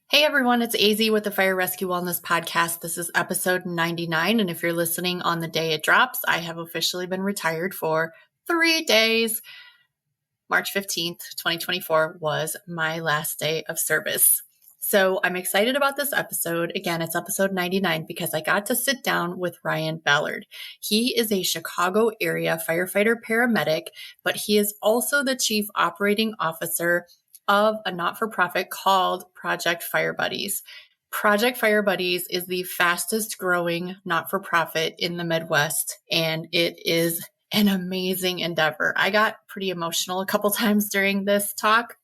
Hey everyone, it's AZ with the Fire Rescue Wellness Podcast. This is episode 99, and if you're listening on the day it drops, I have officially been retired for 3 days. March 15th, 2024 was my last day of service. So I'm excited about this episode. Again, it's episode 99 because I got to sit down with Ryan Ballard. He is a Chicago area firefighter paramedic, but he is also the chief operating officer of a not-for-profit called Project Fire Buddies. Project Fire Buddies is the fastest growing not-for-profit in the Midwest, and it is an amazing endeavor. I got pretty emotional a couple times during this talk.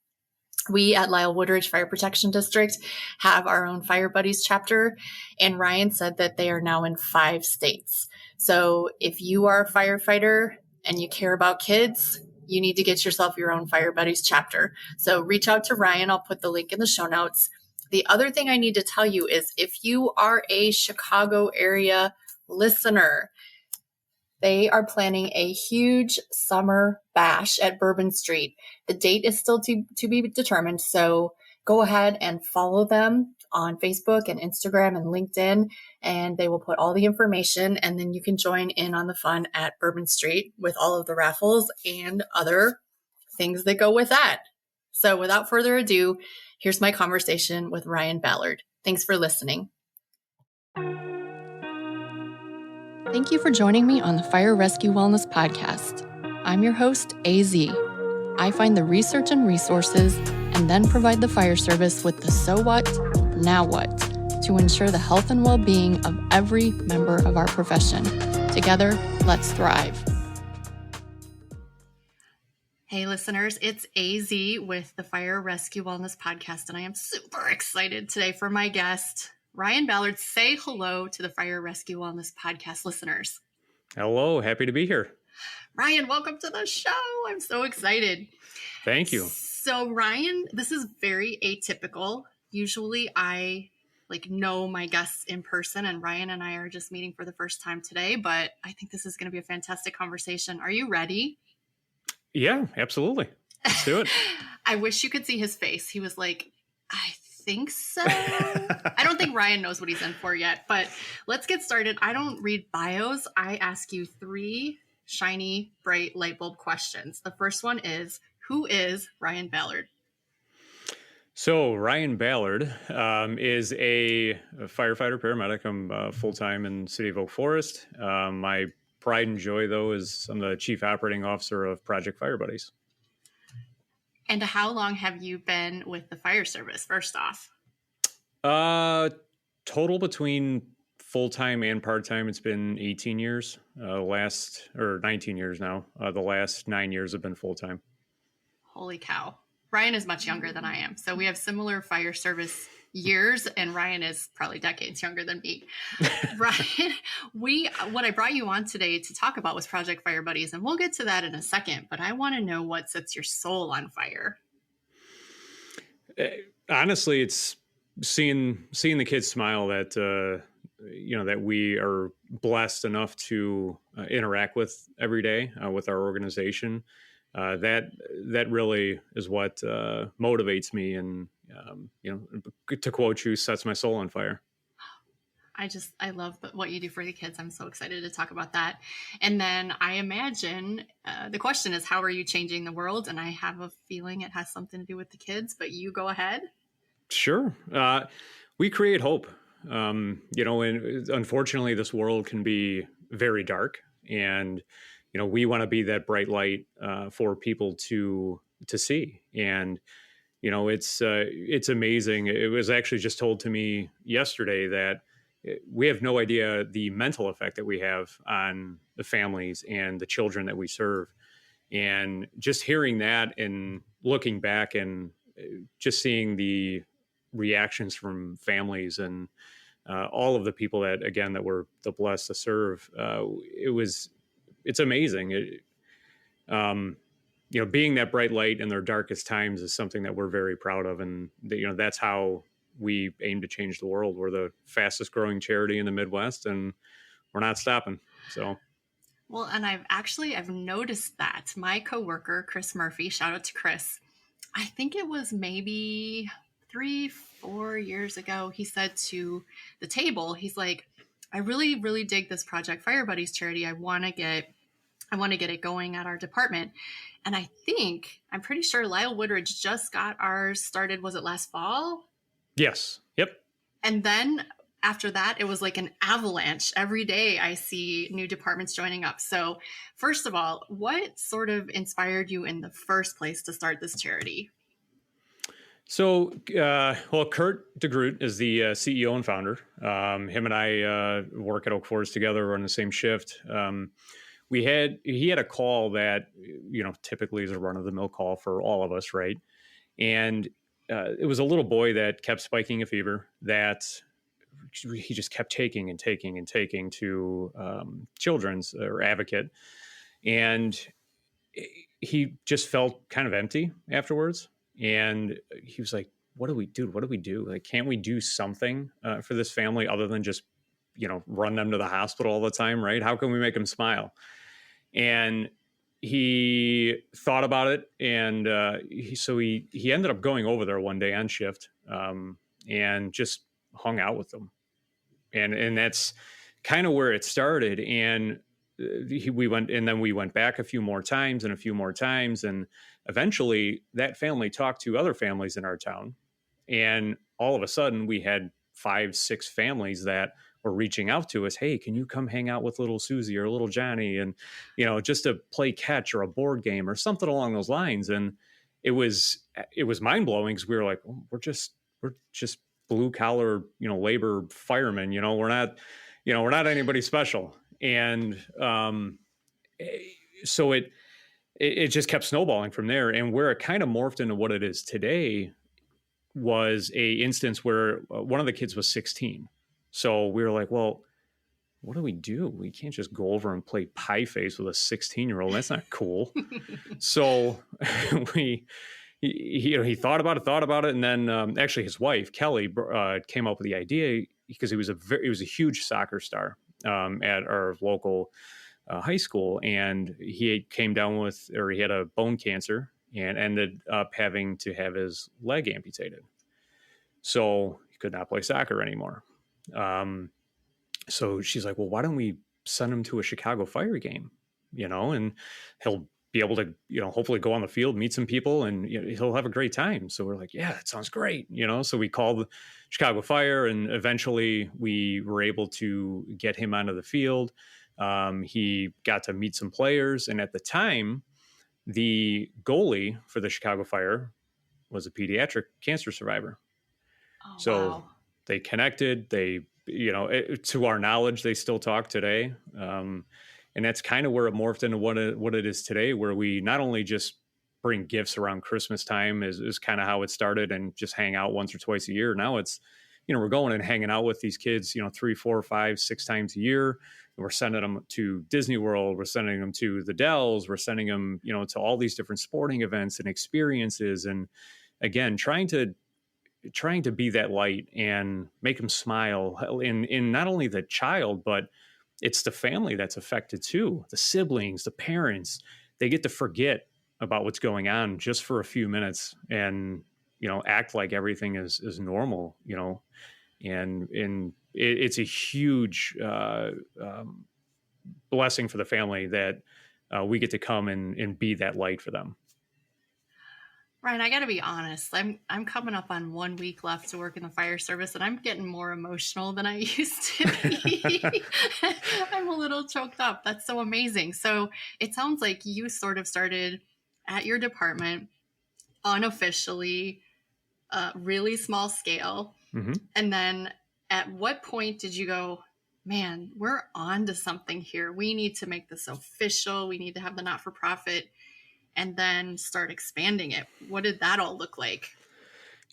We at Lyle Woodridge Fire Protection District have our own Fire Buddies chapter, and Ryan said that they are now in 5 states. So if you are a firefighter and you care about kids, you need to get yourself your own Fire Buddies chapter. So reach out to Ryan. I'll put the link in the show notes. The other thing I need to tell you is if you are a Chicago area listener, they are planning a huge summer bash at Bourbon Street. The date is still to be determined, so go ahead and follow them on Facebook and Instagram and LinkedIn, and they will put all the information, and then you can join in on the fun at Bourbon Street with all of the raffles and other things that go with that. So without further ado, here's my conversation with Ryan Ballard. Thanks for listening. Thank you for joining me on the Fire Rescue Wellness Podcast. I'm your host, AZ. I find the research and resources and then provide the fire service with the so what, now what, to ensure the health and well-being of every member of our profession. Together, let's thrive. Hey listeners, it's AZ with the Fire Rescue Wellness Podcast, and I am super excited today for my guest, Ryan Ballard. Say hello to the Fire Rescue Wellness Podcast listeners. Hello, happy to be here. Ryan, welcome to the show. I'm so excited. Thank you. So Ryan, this is very atypical. Usually I know my guests in person, and Ryan and I are just meeting for the first time today, but I think this is going to be a fantastic conversation. Are you ready? Yeah, absolutely. Let's do it. I wish you could see his face. He was like, I think so. I don't think Ryan knows what he's in for yet, but let's get started. I don't read bios. I ask you 3 shiny, bright light bulb questions. The first one is, who is Ryan Ballard? So Ryan Ballard is a firefighter paramedic. I'm full-time in the city of Oak Forest. My pride and joy, though, is I'm the chief operating officer of Project Fire Buddies. And how long have you been with the fire service, first off? Total between full-time and part-time, it's been 18 years, 19 years now. The last 9 years have been full-time. Holy cow. Ryan is much younger than I am. So we have similar fire service years, and Ryan is probably decades younger than me. Ryan, what I brought you on today to talk about was Project Fire Buddies, and we'll get to that in a second, but I want to know what sets your soul on fire. Honestly, it's seeing the kids smile that that we are blessed enough to interact with every day with our organization. That really is what motivates me, and to quote you, sets my soul on fire. I love what you do for the kids. I'm so excited to talk about that. And then I imagine the question is, how are you changing the world? And I have a feeling it has something to do with the kids, but you go ahead. Sure. We create hope. And unfortunately, this world can be very dark, and we want to be that bright light for people to see. And it's amazing. It was actually just told to me yesterday that we have no idea the mental effect that we have on the families and the children that we serve. And just hearing that and looking back and just seeing the reactions from families and all of the people that we're blessed to serve, it's amazing. Being that bright light in their darkest times is something that we're very proud of. And that's how we aim to change the world. We're the fastest growing charity in the Midwest, and we're not stopping. So. Well, and I've noticed that my coworker, Chris Murphy, shout out to Chris. I think it was maybe 3-4 years ago, he said to the table, he's like, I really, really dig this project, Fire Buddies charity. I want to get it going at our department. And I'm pretty sure Lyle Woodridge just got ours started. Was it last fall? Yes. Yep. And then after that, it was like an avalanche. Every day I see new departments joining up. So first of all, what sort of inspired you in the first place to start this charity? So, Kurt DeGroot is the CEO and founder. Him and I work at Oak Forest together. We're on the same shift. He had a call that, typically is a run-of-the-mill call for all of us, right? And it was a little boy that kept spiking a fever that he just kept taking and taking and taking to children's or advocate. And he just felt kind of empty afterwards. And he was like, what do we do? What do we do? Like, can't we do something for this family other than just, run them to the hospital all the time, right? How can we make them smile? And he thought about it. And he ended up going over there one day on shift and just hung out with them. And that's kind of where it started. And we went back a few more times. And eventually that family talked to other families in our town. And all of a sudden we had 5-6 families that were reaching out to us. Hey, can you come hang out with little Susie or little Johnny? And, just to play catch or a board game or something along those lines. And it was mind blowing because we were like, oh, we're just blue collar, labor firemen, we're not anybody special. And so it just kept snowballing from there. And where it kind of morphed into what it is today was a instance where one of the kids was 16. So we were like, well, what do we do? We can't just go over and play pie face with a 16-year-old. That's not cool. So he thought about it. And then actually his wife, Kelly, came up with the idea because he was a huge soccer star at our local high school. And he had a bone cancer and ended up having to have his leg amputated. So he could not play soccer anymore. So she's like, well, why don't we send him to a Chicago Fire game, and he'll be able to, hopefully go on the field, meet some people, and he'll have a great time. So we're like, yeah, that sounds great. So we called Chicago Fire, and eventually we were able to get him onto the field. He got to meet some players. And at the time, the goalie for the Chicago Fire was a pediatric cancer survivor. Oh, so wow. They connected. They, to our knowledge, they still talk today. And that's kind of where it morphed into what it is today, where we not only just bring gifts around Christmas time is kind of how it started and just hang out once or twice a year. Now it's, we're going and hanging out with these kids, 3, 4, 5, 6 times a year. We're sending them to Disney World. We're sending them to the Dells. We're sending them, to all these different sporting events and experiences. And again, trying to be that light and make them smile in not only the child, but it's the family that's affected too. The siblings, the parents, they get to forget about what's going on just for a few minutes and, act like everything is normal, and it's a huge blessing for the family that we get to come and be that light for them. Ryan, I got to be honest. I'm coming up on 1 week left to work in the fire service, and I'm getting more emotional than I used to be. I'm a little choked up. That's so amazing. So it sounds like you sort of started at your department unofficially, really small scale. Mm-hmm. And then at what point did you go, man, we're on to something here. We need to make this official. We need to have the not-for-profit, and then start expanding it. What did that all look like?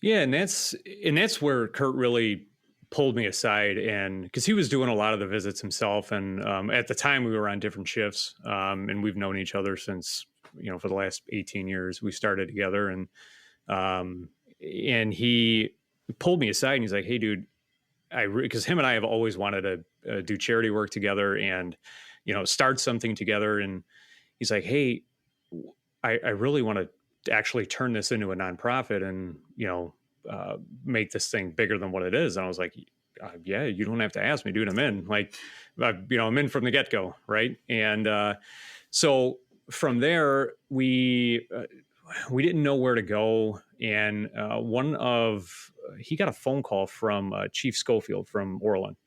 Yeah. And that's where Kurt really pulled me aside, and because he was doing a lot of the visits himself. And at the time we were on different shifts, and we've known each other since, for the last 18 years, we started together. And he pulled me aside and he's like, hey dude, because him and I have always wanted to do charity work together and, start something together. And he's like, hey, I really want to actually turn this into a nonprofit and, make this thing bigger than what it is. And I was like, yeah, you don't have to ask me, dude. I'm in. Like, I'm in from the get-go, right? And so from there, we didn't know where to go. And he got a phone call from Chief Schofield from Orland.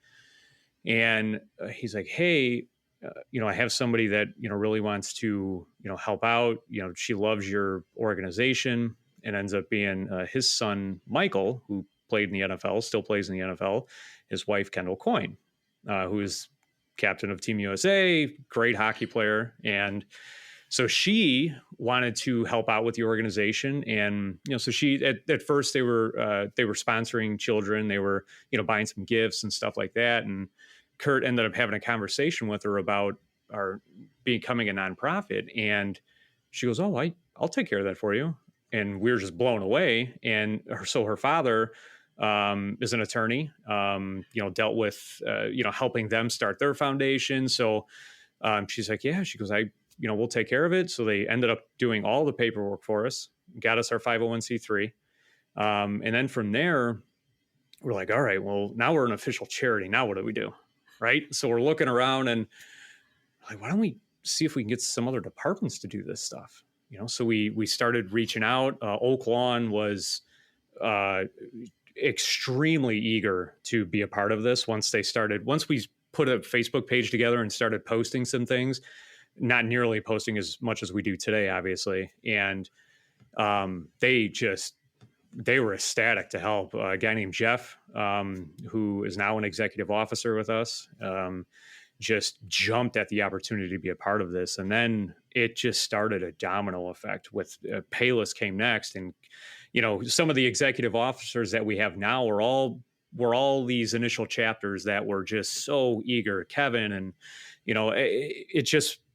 And he's like, hey, I have somebody that, really wants to, help out. She loves your organization, and ends up being his son, Michael, who played in the NFL, still plays in the NFL, his wife, Kendall Coyne, who is captain of Team USA, great hockey player. And so she wanted to help out with the organization. And, so she, at first they were sponsoring children. They were, buying some gifts and stuff like that. And Kurt ended up having a conversation with her about our becoming a nonprofit. And she goes, oh, I'll take care of that for you. And we were just blown away. And so her father is an attorney, dealt with, helping them start their foundation. So she's like, yeah, she goes, we'll take care of it. So they ended up doing all the paperwork for us, got us our 501c3. And then from there, we're like, all right, well, now we're an official charity. Now what do we do? Right. So we're looking around and like, why don't we see if we can get some other departments to do this stuff? So we started reaching out. Oak Lawn was extremely eager to be a part of this. Once we put a Facebook page together and started posting some things, not nearly posting as much as we do today, obviously. And they were ecstatic to help. A guy named Jeff, who is now an executive officer with us, just jumped at the opportunity to be a part of this. And then it just started a domino effect with Payless came next. And, some of the executive officers that we have now were all these initial chapters that were just so eager. Kevin, and,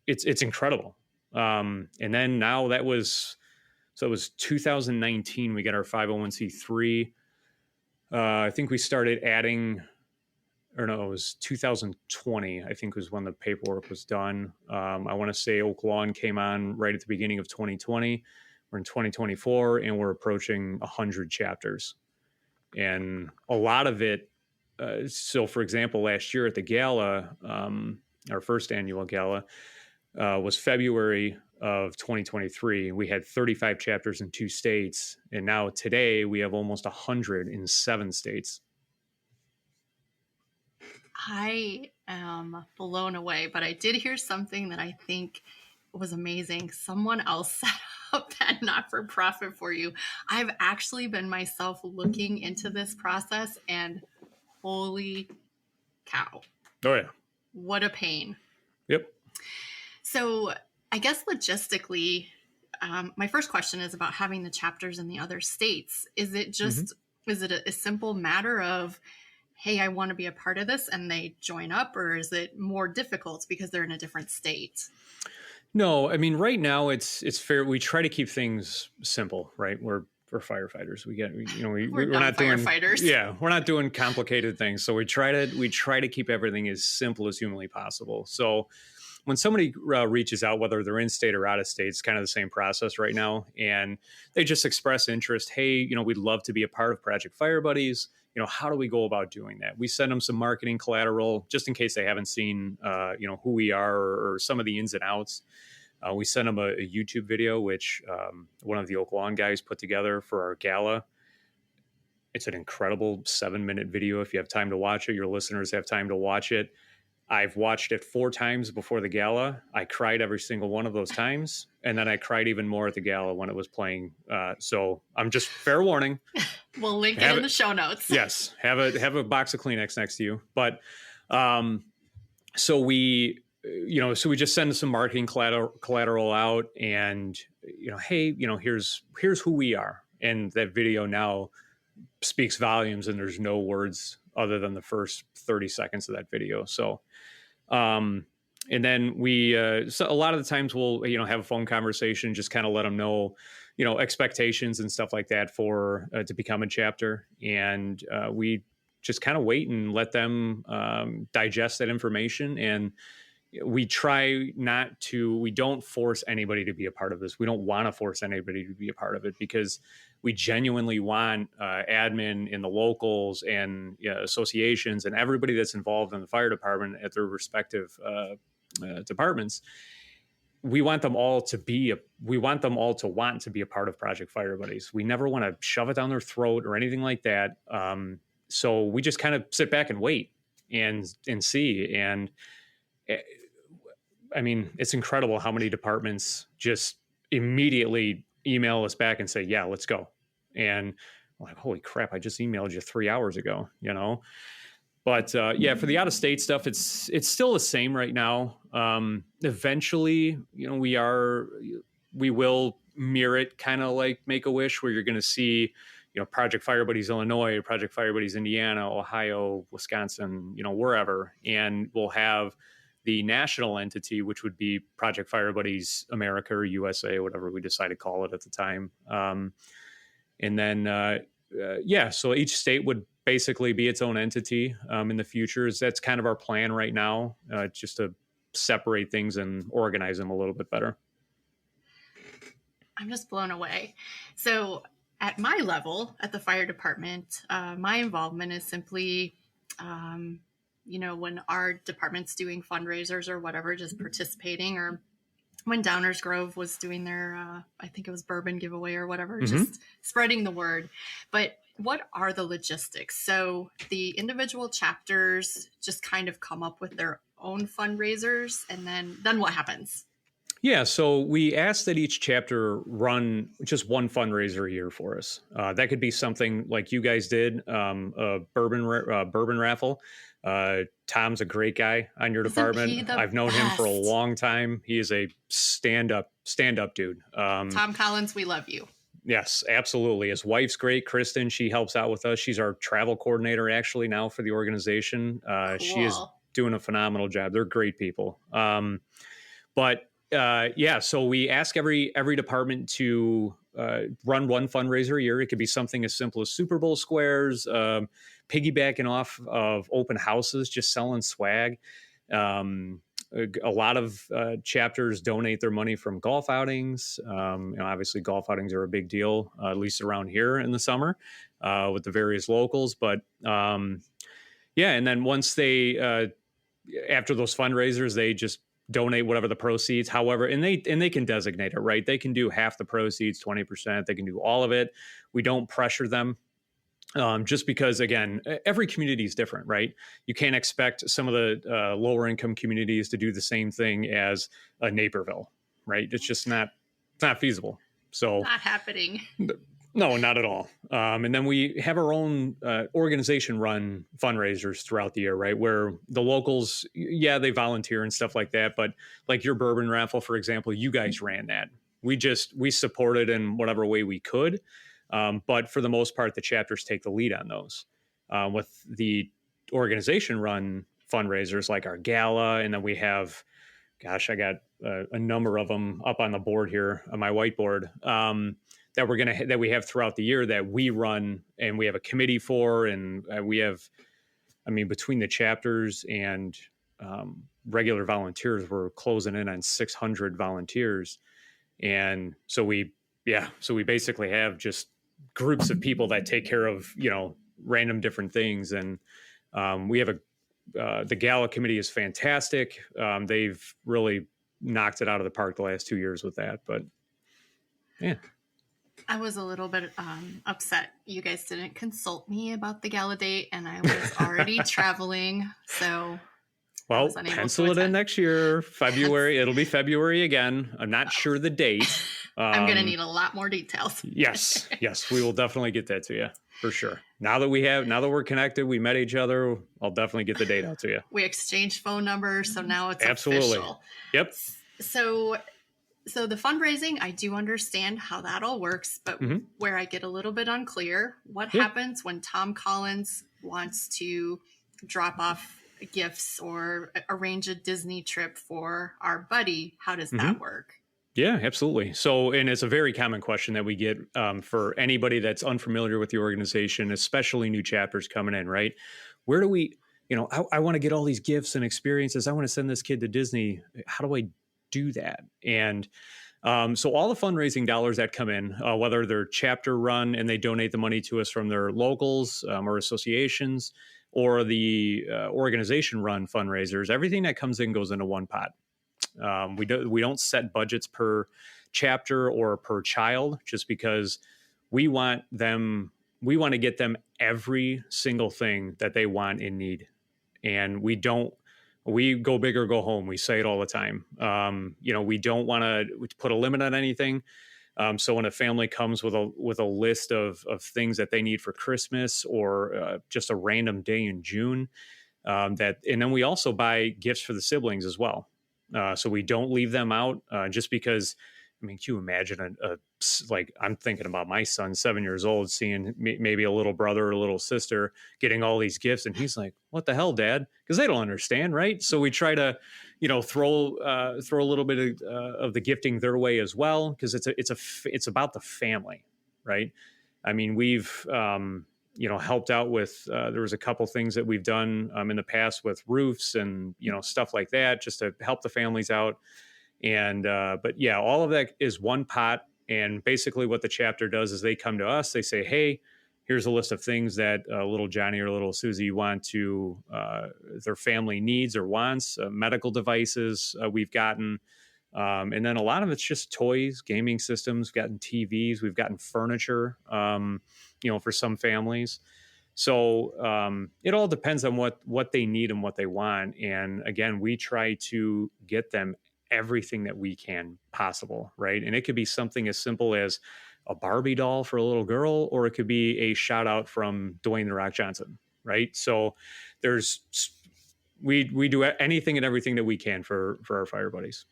it's incredible. And then now it was 2019, we got our 501c3. I think we started adding, it was 2020, I think was when the paperwork was done. I want to say Oak Lawn came on right at the beginning of 2020. We're in 2024 and we're approaching 100 chapters. And a lot of it, so for example, last year at the gala, our first annual gala, was February of 2023. We had 35 chapters in 2 states. And now today we have almost 100 in 7 states. I am blown away, but I did hear something that I think was amazing. Someone else set up that not-for-profit for you. I've actually been myself looking into this process, and holy cow. Oh, yeah. What a pain. Yep. So I guess logistically, my first question is about having the chapters in the other states. Is it just, is it a simple matter of, hey, I want to be a part of this, and they join up, or is it more difficult because they're in a different state? No, I mean, right now it's fair. We try to keep things simple, right? We're firefighters. We're not doing firefighters. Yeah, we're not doing complicated things. So we try to keep everything as simple as humanly possible. So when somebody reaches out, whether they're in state or out of state, it's kind of the same process right now. And they just express interest. Hey, we'd love to be a part of Project Fire Buddies. How do we go about doing that? We send them some marketing collateral just in case they haven't seen, who we are or some of the ins and outs. We send them a YouTube video, which one of the Oak Lawn guys put together for our gala. It's an incredible 7-minute video. If you have time to watch it, your listeners have time to watch it. I've watched it 4 times before the gala. I cried every single one of those times. And then I cried even more at the gala when it was playing. So I'm just fair warning. We'll link it in the show notes. Yes. Have a box of Kleenex next to you. But so we just send some marketing collateral out and, hey, here's who we are. And that video now speaks volumes, and there's no words other than the first 30 seconds of that video. So, and then so a lot of the times we'll, have a phone conversation, just kind of let them know, expectations and stuff like that for, to become a chapter. And, we just kind of wait and let them, digest that information. And, we try not to, we don't force anybody to be a part of this. We don't want to force anybody to be a part of it because we genuinely want admin in the locals and associations and everybody that's involved in the fire department at their respective departments. We want them all to want to be a part of Project Fire Buddies. We never want to shove it down their throat or anything like that. So we just kind of sit back and wait and see. And I mean, it's incredible how many departments just immediately email us back and say, yeah, let's go. And I'm like, holy crap, I just emailed you 3 hours ago, But yeah, for the out-of-state stuff, it's still the same right now. Eventually, we will mirror it kind of like Make-A-Wish, where you're going to see, Project Fire Buddies Illinois, Project Fire Buddies Indiana, Ohio, Wisconsin, wherever, and we'll have the national entity, which would be Project Fire Buddies America or USA, whatever we decide to call it at the time. And then, so each state would basically be its own entity in the future. That's kind of our plan right now, just to separate things and organize them a little bit better. I'm just blown away. So at my level at the fire department, my involvement is simply, when our department's doing fundraisers or whatever, just participating, or when Downers Grove was doing their, I think it was bourbon giveaway or whatever, just spreading the word. But what are the logistics? So the individual chapters just kind of come up with their own fundraisers, and then what happens? Yeah, so we ask that each chapter run just one fundraiser a year for us. That could be something like you guys did, a bourbon raffle. Tom's a great guy on your department. I've known him for a long time. He is a stand-up dude. Tom Collins, we love you. Yes, absolutely. His wife's great, Kristen. She helps out with us. She's our travel coordinator actually now for the organization. Cool. She is doing a phenomenal job. They're great people. So we ask every department to run one fundraiser a year. It could be something as simple as Super Bowl squares, piggybacking off of open houses, just selling swag. A lot of chapters donate their money from golf outings. Obviously golf outings are a big deal, at least around here in the summer, with the various locals. But and then once they, after those fundraisers, they just donate whatever the proceeds, however, and they can designate it, right? They can do half the proceeds, 20%. They can do all of it. We don't pressure them. Just because, again, every community is different, right? You can't expect some of the lower income communities to do the same thing as a Naperville, right? It's just not feasible. So not happening. No, not at all. And then we have our own organization run fundraisers throughout the year, right? Where the locals, they volunteer and stuff like that. But like your bourbon raffle, for example, you guys ran that. We supported in whatever way we could. But for the most part, the chapters take the lead on those. With the organization run fundraisers like our gala, and then we have, I got a number of them up on the board here on my whiteboard that we have throughout the year that we run, and we have a committee for, and we have, between the chapters and regular volunteers, we're closing in on 600 volunteers, and so we basically have just groups of people that take care of, random different things. And we have the gala committee is fantastic. They've really knocked it out of the park the last 2 years with that. But yeah. I was a little bit upset. You guys didn't consult me about the gala date, and I was already traveling. So well, pencil it in next year, February. It'll be February again. I'm not sure the date. I'm going to need a lot more details. Yes, we will definitely get that to you for sure. Now that we're connected, we met each other, I'll definitely get the date out to you. We exchanged phone numbers, so now it's absolutely official. Yep. So the fundraising, I do understand how that all works, but where I get a little bit unclear, what happens when Tom Collins wants to drop off gifts or arrange a Disney trip for our buddy? How does that work? Yeah, absolutely. So, and it's a very common question that we get for anybody that's unfamiliar with the organization, especially new chapters coming in, right? Where do we, I want to get all these gifts and experiences. I want to send this kid to Disney. How do I do that? And so all the fundraising dollars that come in, whether they're chapter run and they donate the money to us from their locals or associations, or the organization run fundraisers, everything that comes in goes into one pot. We don't set budgets per chapter or per child, just because we want to get them every single thing that they want and need. And we go big or go home. We say it all the time. We don't want to put a limit on anything. So when a family comes with a list of things that they need for Christmas or just a random day in June, and then we also buy gifts for the siblings as well. So we don't leave them out just because. I mean, can you imagine like I'm thinking about my son, 7 years old, seeing maybe a little brother or a little sister getting all these gifts, and he's like, "What the hell, Dad?" Because they don't understand, right? So we try to, throw a little bit of the gifting their way as well, because it's about the family, right? I mean, we've helped out with. There was a couple things that we've done in the past with roofs and stuff like that, just to help the families out. And, but yeah, all of that is one pot. And basically what the chapter does is they come to us, they say, "Hey, here's a list of things that little Johnny or little Susie want to, their family needs or wants, medical devices we've gotten. And then a lot of it's just toys, gaming systems, gotten TVs, we've gotten furniture, for some families. So it all depends on what they need and what they want. And again, we try to get them everything that we can possible, right? And it could be something as simple as a Barbie doll for a little girl, or it could be a shout out from Dwayne "The Rock" Johnson, right? So we do anything and everything that we can for our fire buddies.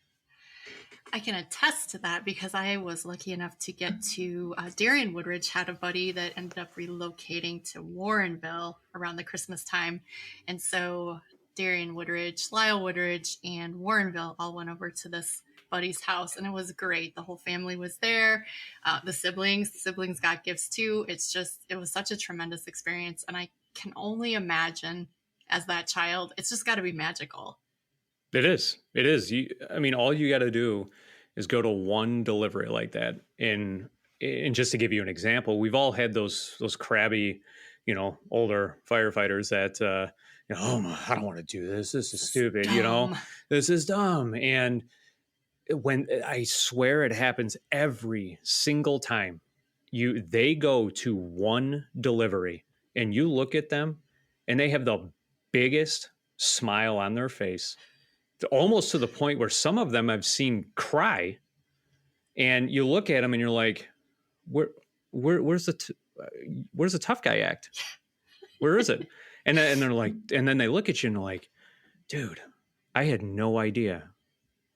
I can attest to that because I was lucky enough to get to Darien Woodridge had a buddy that ended up relocating to Warrenville around the Christmas time. And so Darien Woodridge, Lyle Woodridge, and Warrenville all went over to this buddy's house, and it was great. The whole family was there. The siblings got gifts too. It was such a tremendous experience. And I can only imagine as that child, it's just got to be magical. It is. All you got to do is go to one delivery like that. And just to give you an example, we've all had those crabby, older firefighters that, I don't want to do this. This is stupid. Dumb. This is dumb. And when I swear it happens every single time, they go to one delivery and you look at them and they have the biggest smile on their face, almost to the point where some of them I've seen cry. And you look at them and you're like, where's the tough guy act? Where is it? And they're like, and then they look at you and they're like, "Dude, I had no idea."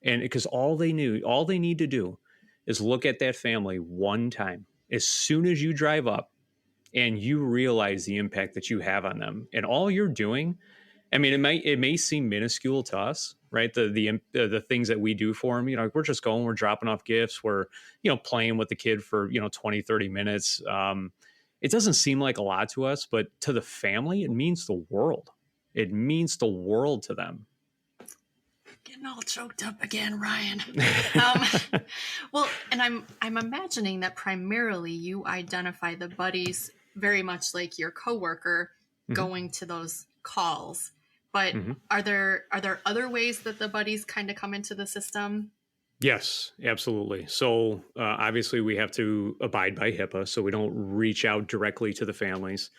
And because all they need to do is look at that family one time. As soon as you drive up and you realize the impact that you have on them, and all you're doing, I mean, it may seem minuscule to us, right? The things that we do for them, we're just going, we're dropping off gifts, we're, playing with the kid for, 20, 30 minutes. It doesn't seem like a lot to us, but to the family, it means the world. It means the world to them. Getting all choked up again, Ryan. Well, and I'm imagining that primarily you identify the buddies very much like your coworker going to those calls. But are there other ways that the buddies kind of come into the system? Yes, absolutely. So obviously we have to abide by HIPAA, so we don't reach out directly to the families.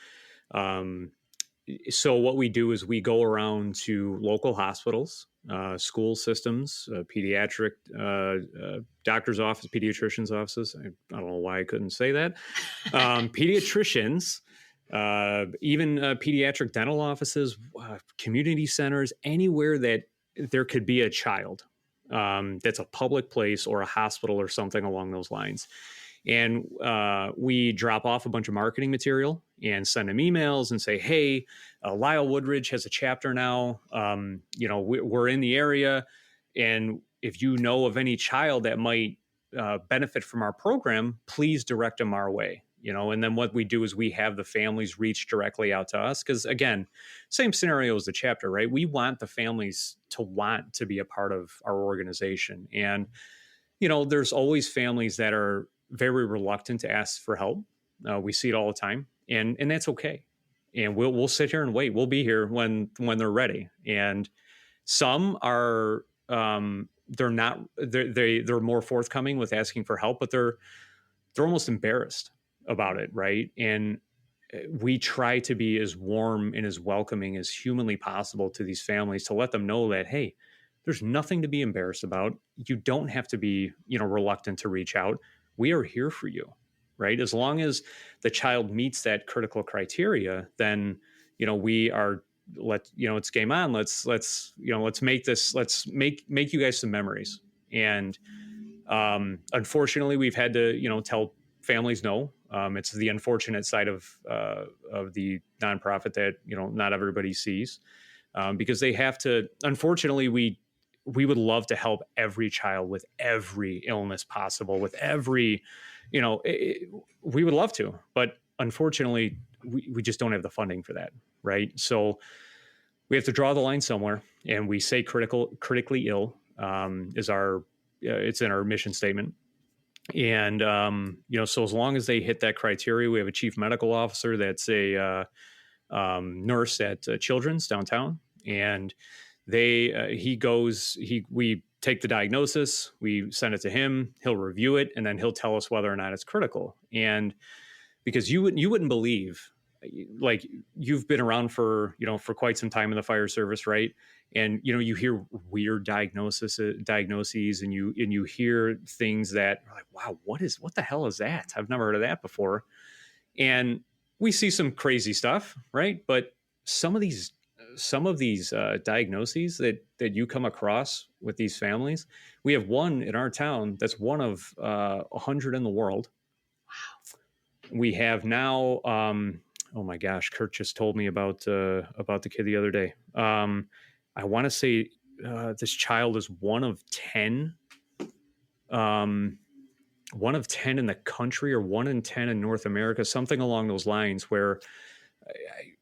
So what we do is we go around to local hospitals, school systems, pediatric doctor's office, pediatrician's offices. I don't know why I couldn't say that. Pediatricians, even pediatric dental offices, community centers, anywhere that there could be a child that's a public place or a hospital or something along those lines. And we drop off a bunch of marketing material and send them emails and say, "Hey, Lyle Woodridge has a chapter now. We're in the area. And if you know of any child that might benefit from our program, please direct them our way." and then what we do is we have the families reach directly out to us. Because again, same scenario as the chapter, right? We want the families to want to be a part of our organization. And, there's always families that are very reluctant to ask for help. We see it all the time, and that's okay. And we'll sit here and wait. We'll be here when they're ready. And some are, they're not, they're more forthcoming with asking for help, but they're almost embarrassed about it. Right. And we try to be as warm and as welcoming as humanly possible to these families to let them know that, hey, there's nothing to be embarrassed about. You don't have to be, reluctant to reach out. We are here for you. Right. As long as the child meets that critical criteria, then, we are, it's game on. Let's make this, let's make you guys some memories. And unfortunately, we've had to, tell families no. It's the unfortunate side of the nonprofit that, not everybody sees, because they have to, unfortunately, we would love to help every child with every illness possible, with every, we would love to, but unfortunately, we just don't have the funding for that. Right. So we have to draw the line somewhere, and we say critically ill is our, it's in our mission statement. And, so as long as they hit that criteria, we have a chief medical officer that's a nurse at Children's downtown, and we take the diagnosis, we send it to him, he'll review it, and then he'll tell us whether or not it's critical. And because you wouldn't believe, like, you've been around for quite some time in the fire service, right? And, you hear weird diagnoses, and you hear things that are like, wow, what the hell is that? I've never heard of that before. And we see some crazy stuff, right? But some of these diagnoses that you come across with these families, we have one in our town that's one of 100 in the world. Wow. We have now, oh my gosh, Kurt just told me about the kid the other day. I want to say this child is one of 10 in the country, or 1 in 10 in North America, something along those lines, where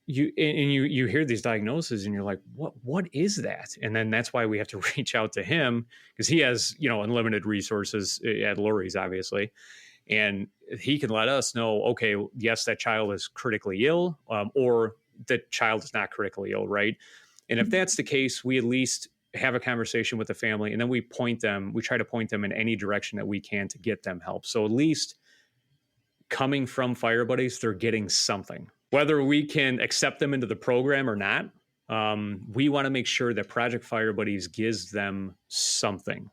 you hear these diagnoses and you're like, what is that? And then that's why we have to reach out to him, because he has, unlimited resources at Lurie's, obviously. And he can let us know, okay, yes, that child is critically ill, or that child is not critically ill, right? And if that's the case, we at least have a conversation with the family, and then we try to point them in any direction that we can to get them help. So at least coming from Fire Buddies, they're getting something. Whether we can accept them into the program or not, we want to make sure that Project Fire Buddies gives them something.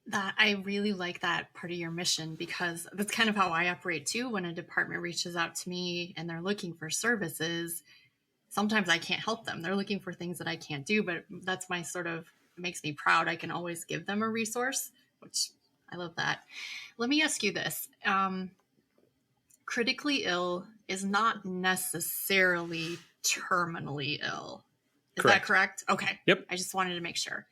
That I really like that part of your mission, because that's kind of how I operate too. When a department reaches out to me and they're looking for services, sometimes I can't help them. They're looking for things that I can't do, but that's my sort of, it makes me proud. I can always give them a resource, which I love that. Let me ask you this. Critically ill is not necessarily terminally ill. Is that correct? Okay. Yep. I just wanted to make sure.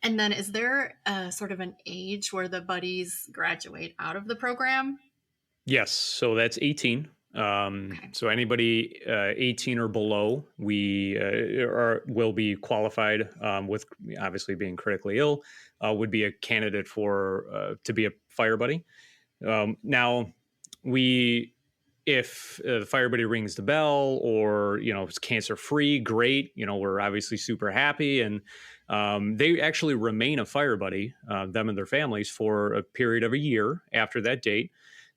And then is there a sort of an age where the buddies graduate out of the program? Yes. So that's 18. Okay. So anybody 18 or below, we will be qualified, with obviously being critically ill, would be a candidate for to be a fire buddy. Now, if the fire buddy rings the bell, or it's cancer free, great. We're obviously super happy, and they actually remain a fire buddy, them and their families, for a period of a year after that date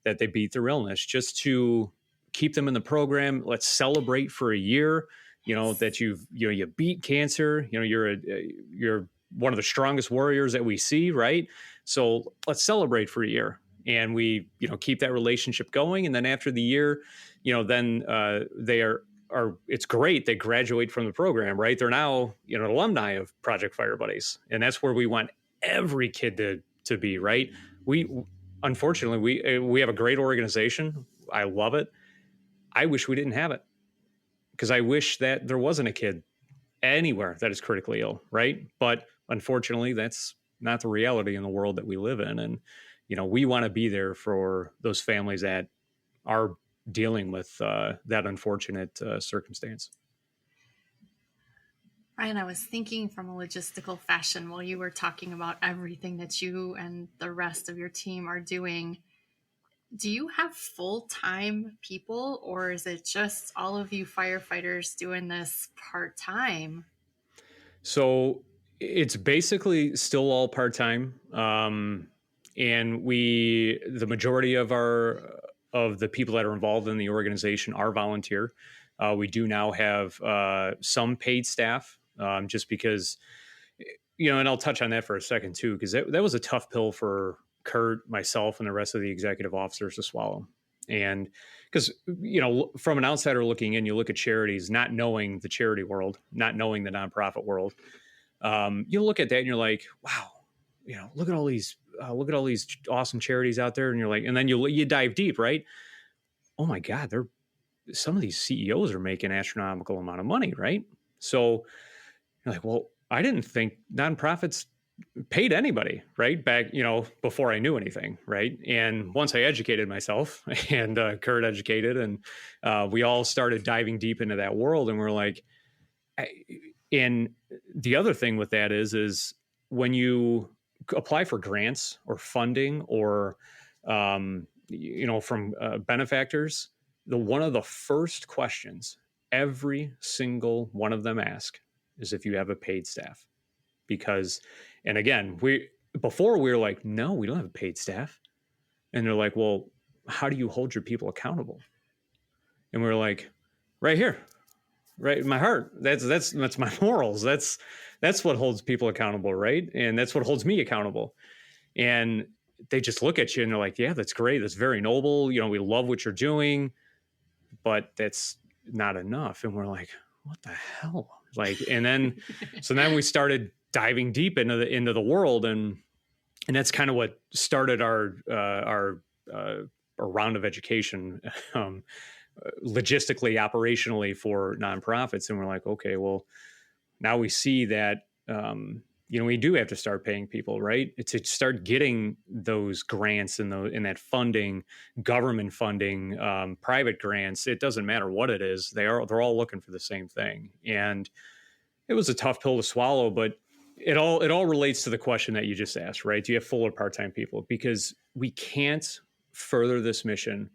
that they beat their illness, just to keep them in the program. Let's celebrate for a year, that you beat cancer. You're one of the strongest warriors that we see, right? So let's celebrate for a year, and we keep that relationship going. And then after the year, then they are it's great. They graduate from the program, right? They're now, an alumni of Project Fire Buddies. And that's where we want every kid to be, right? Unfortunately, we have a great organization. I love it. I wish we didn't have it, because I wish that there wasn't a kid anywhere that is critically ill, right? But unfortunately, that's not the reality in the world that we live in. And, we want to be there for those families that are dealing with that unfortunate circumstance. Ryan, I was thinking from a logistical fashion while you were talking about everything that you and the rest of your team are doing. Do you have full-time people, or is it just all of you firefighters doing this part-time? So it's basically still all part-time. And the majority of the people that are involved in the organization are volunteer. We do now have some paid staff, just because, and I'll touch on that for a second too, because that was a tough pill for Kurt, myself, and the rest of the executive officers to swallow. And because, from an outsider looking in, you look at charities, not knowing the charity world, not knowing the nonprofit world. You look at that and you're like, wow, look at all these awesome charities out there. And you're like, and then you dive deep, right? Oh my God, some of these CEOs are making astronomical amount of money, right? So you're like, well, I didn't think nonprofits paid anybody, right? Back, before I knew anything, right? And once I educated myself and Kurt educated, and we all started diving deep into that world, and we're like, and the other thing with that is when you apply for grants or funding or, from benefactors, one of the first questions every single one of them ask is if you have a paid staff. Because, and again, before we were like, no, we don't have a paid staff. And they're like, well, how do you hold your people accountable? And we're like, right here, right in my heart. That's my morals. That's what holds people accountable, right? And that's what holds me accountable. And they just look at you and they're like, yeah, that's great. That's very noble. We love what you're doing, but that's not enough. And we're like, what the hell? And then, so then we started diving deep into the world, and that's kind of what started our round of education, logistically, operationally for nonprofits. And we're like, okay, well, now we see that, we do have to start paying people, right? To start getting those grants and that funding, government funding, private grants. It doesn't matter what it is. They're all looking for the same thing. And it was a tough pill to swallow, but it all relates to the question that you just asked, right? Do you have full or part-time people? Because we can't further this mission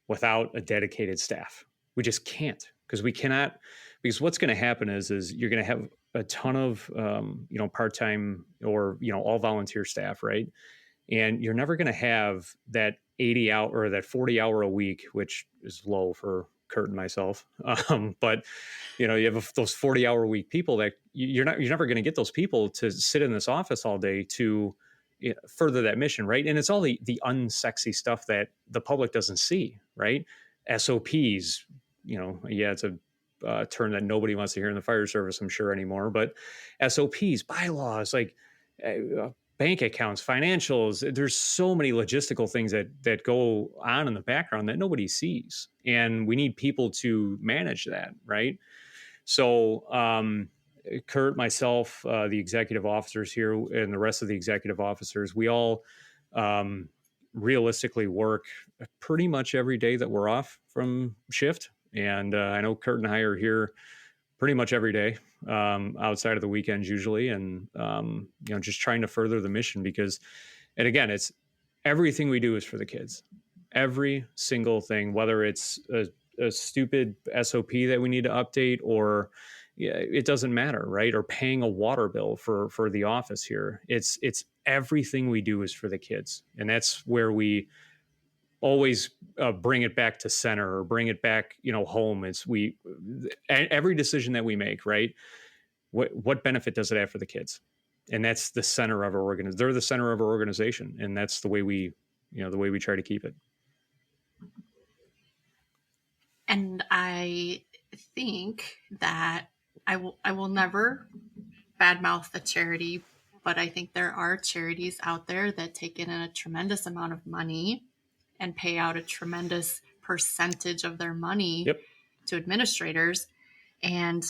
without a dedicated staff. We just can't, because we cannot, because what's going to happen is you're going to have a ton of, part-time or, all volunteer staff, right? And you're never going to have that 80 hour or that 40 hour a week, which is low for Kurt and myself. But you have those 40-hour a week people that you're never going to get those people to sit in this office all day to further that mission, right? And it's all the unsexy stuff that the public doesn't see, right? SOPs, it's a term that nobody wants to hear in the fire service, I'm sure, anymore. But SOPs, bylaws, bank accounts, financials. There's so many logistical things that go on in the background that nobody sees, and we need people to manage that, right? So, Kurt, myself, the executive officers here, and the rest of the executive officers, we all realistically work pretty much every day that we're off from shift. And I know Kurt and I are here pretty much every day, outside of the weekends usually, and just trying to further the mission, because, and again, it's everything we do is for the kids. Every single thing, whether it's a stupid SOP that we need to update, or it doesn't matter, right? Or paying a water bill for the office here. It's everything we do is for the kids, and that's where we always bring it back to center, or bring it back, home. It's every decision that we make, right? What benefit does it have for the kids? And that's the center of our organization. They're the center of our organization, and that's the way we try to keep it. And I think that I will never badmouth a charity, but I think there are charities out there that take in a tremendous amount of money and pay out a tremendous percentage of their money to administrators. And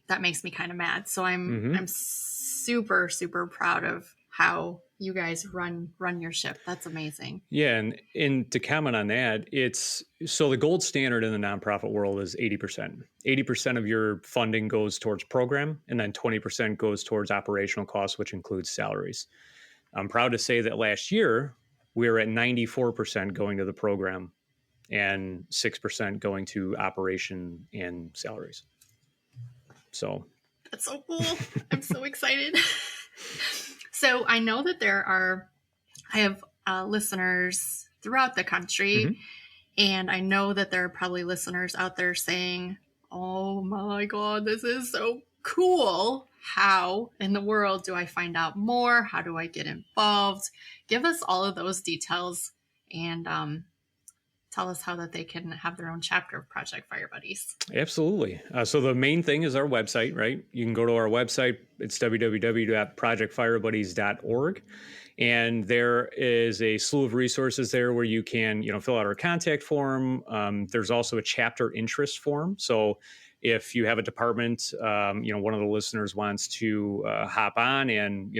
that makes me kind of mad. So I'm super, super proud of how you guys run your ship. That's amazing. Yeah, and to comment on that, it's so the gold standard in the nonprofit world is 80%. 80% of your funding goes towards program, and then 20% goes towards operational costs, which includes salaries. I'm proud to say that last year we were at 94% going to the program and 6% going to operation and salaries. So that's so cool. I'm so excited. So I know that I have listeners throughout the country, mm-hmm. and I know that there are probably listeners out there saying, oh my God, this is so cool. How in the world do I find out more? How do I get involved? Give us all of those details and tell us how that they can have their own chapter of Project Fire Buddies. Absolutely. So the main thing is our website, right? You can go to our website. It's www.projectfirebuddies.org. And there is a slew of resources there where you can, fill out our contact form. There's also a chapter interest form. So if you have a department, one of the listeners wants to hop on and,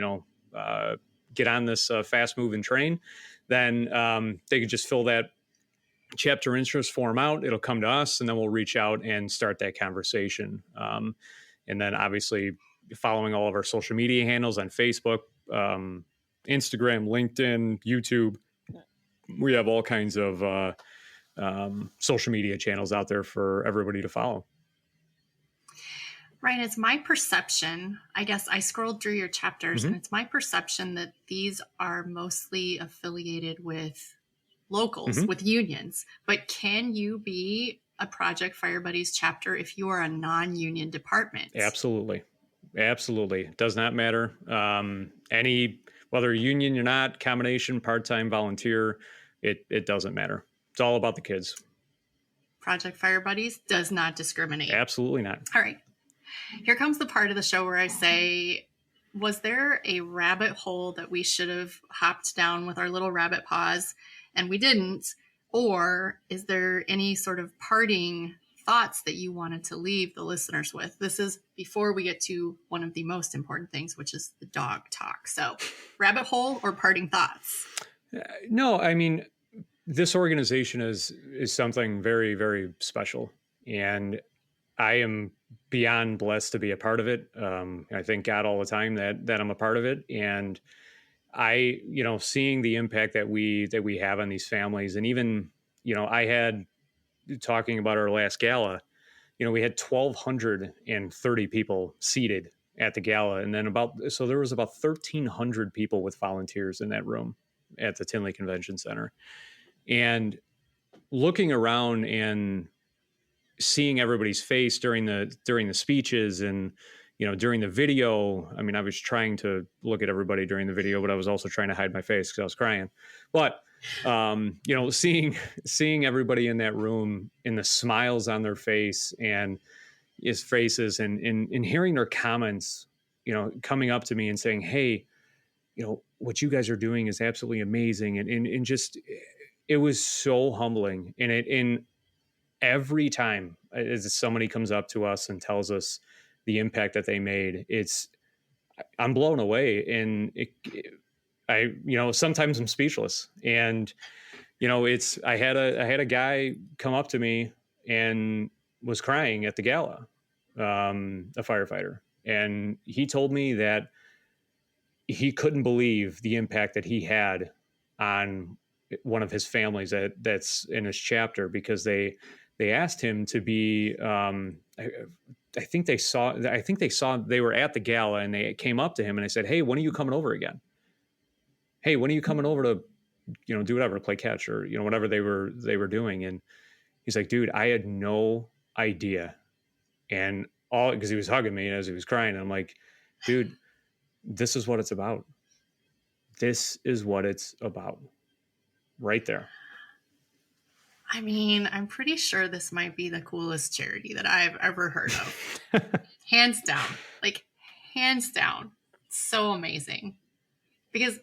get on this fast moving train, then they could just fill that chapter interest form out. It'll come to us, and then we'll reach out and start that conversation. And then obviously following all of our social media handles on Facebook, Instagram, LinkedIn, YouTube. We have all kinds of social media channels out there for everybody to follow. Right. It's my perception. I guess I scrolled through your chapters, mm-hmm. and it's my perception that these are mostly affiliated with locals, mm-hmm. with unions. But can you be a Project Fire Buddies chapter if you are a non-union department? Absolutely. It does not matter. Whether union or not, combination, part-time, volunteer, it doesn't matter. It's all about the kids. Project Fire Buddies does not discriminate. Absolutely not. All right. Here comes the part of the show where I say, was there a rabbit hole that we should have hopped down with our little rabbit paws and we didn't? Or is there any sort of parting thoughts that you wanted to leave the listeners with? This is before we get to one of the most important things, which is the dog talk. So rabbit hole or parting thoughts? No, I mean, this organization is something very, very special. And I am beyond blessed to be a part of it. I thank God all the time that I'm a part of it. And I, seeing the impact that we have on these families, and even, I had, talking about our last gala, we had 1,230 people seated at the gala. And then so there was about 1,300 people with volunteers in that room at the Tinley Convention Center. And looking around and seeing everybody's face during the speeches and, during the video. I mean, I was trying to look at everybody during the video, but I was also trying to hide my face because I was crying. But, seeing everybody in that room and the smiles on their face and his faces and hearing their comments, coming up to me and saying, hey, what you guys are doing is absolutely amazing. And just, it was so humbling. And every time as somebody comes up to us and tells us the impact that they made, I'm blown away. And sometimes I'm speechless. And, I had a guy come up to me and was crying at the gala, a firefighter. And he told me that he couldn't believe the impact that he had on one of his families that's in his chapter, because they asked him to be, I think they saw they were at the gala and they came up to him and they said, hey, when are you coming over again? Hey, when are you coming over to, do whatever, play catch or, whatever they were doing. And he's like, dude, I had no idea. And because he was hugging me as he was crying. I'm like, dude, this is what it's about. This is what it's about right there. I mean, I'm pretty sure this might be the coolest charity that I've ever heard of. Hands down. So amazing. Because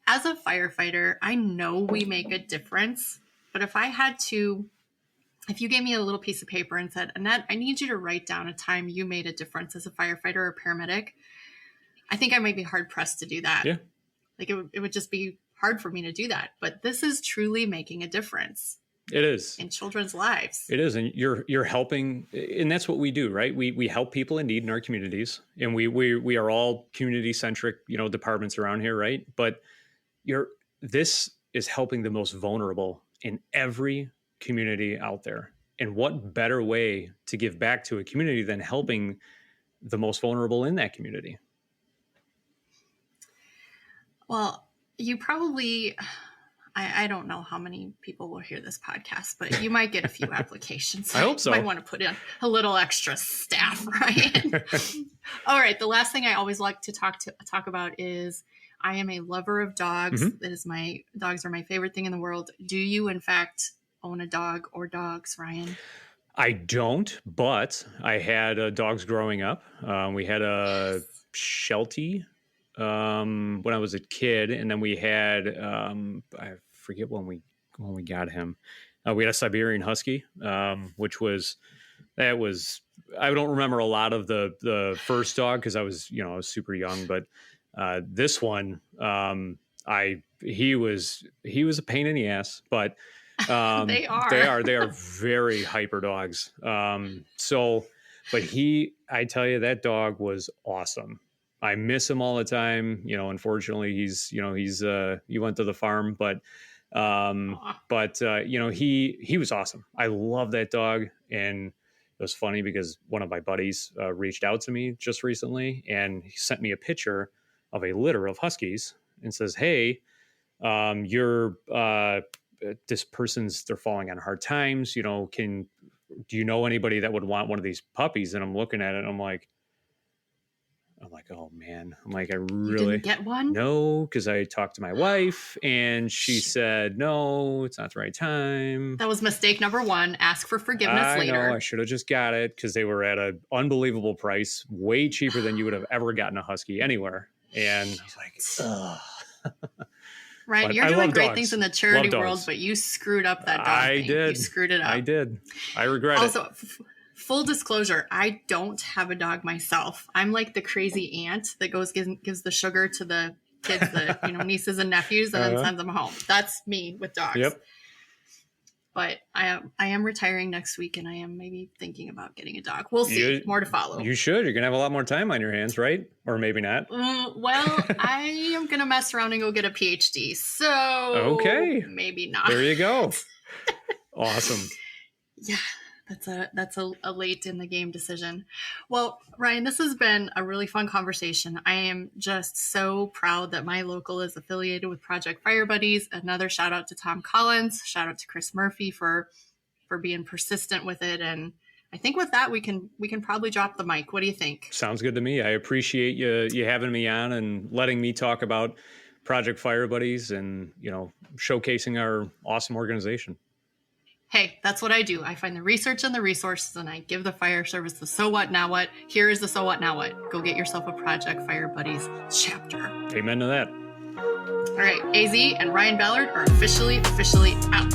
as a firefighter, I know we make a difference. But if you gave me a little piece of paper and said, Annette, I need you to write down a time you made a difference as a firefighter or paramedic, I think I might be hard pressed to do that. Yeah. Like it would just be hard for me to do that. But this is truly making a difference. It is in children's lives. It is, and you're helping, and that's what we do, right? We help people in need in our communities, and we are all community centric, departments around here, right? But this is helping the most vulnerable in every community out there. And what better way to give back to a community than helping the most vulnerable in that community? Well, you probably, I don't know how many people will hear this podcast, but you might get a few applications. I hope so. You might want to put in a little extra staff, Ryan. All right. The last thing I always like to talk about is I am a lover of dogs. Mm-hmm. Dogs are my favorite thing in the world. Do you, in fact, own a dog or dogs, Ryan? I don't, but I had dogs growing up. We had a Sheltie when I was a kid, and then we had I forget when we got him. We had a Siberian Husky, which was I don't remember a lot of the first dog because I was super young, but this one he was a pain in the ass, but they are very hyper dogs. But I tell you, that dog was awesome. I miss him all the time. Unfortunately he went to the farm, but he was awesome. I love that dog. And it was funny because one of my buddies reached out to me just recently, and he sent me a picture of a litter of Huskies and says, "Hey, this person's, they're falling on hard times. Do you know anybody that would want one of these puppies?" And I'm looking at it and I'm like, oh man, I really you didn't get one? No, because I talked to my wife and she said, no, it's not the right time. That was mistake number one. Ask for forgiveness later. I know, I should have just got it because they were at an unbelievable price, way cheaper than you would have ever gotten a Husky anywhere. And I was like, ugh. Ryan, you're doing great things in the charity world, but you screwed up that dog thing. You screwed it up. I did. I regret it. Also, full disclosure, I don't have a dog myself. I'm like the crazy aunt that gives the sugar to the kids, nieces and nephews, and then sends them home. That's me with dogs. Yep. But I am retiring next week, and I am maybe thinking about getting a dog. We'll see. More to follow. You should. You're going to have a lot more time on your hands, right? Or maybe not. Well, I am going to mess around and go get a PhD. So maybe not. There you go. Awesome. Yeah. That's a late in the game decision. Well, Ryan, this has been a really fun conversation. I am just so proud that my local is affiliated with Project Fire Buddies. Another shout out to Tom Collins. Shout out to Chris Murphy for being persistent with it. And I think with that, we can probably drop the mic. What do you think? Sounds good to me. I appreciate you having me on and letting me talk about Project Fire Buddies and, showcasing our awesome organization. Hey, that's what I do. I find the research and the resources, and I give the fire service the so what, now what. Here is the so what, now what. Go get yourself a Project Fire Buddies chapter. Amen to that. All right, AZ and Ryan Ballard are officially out.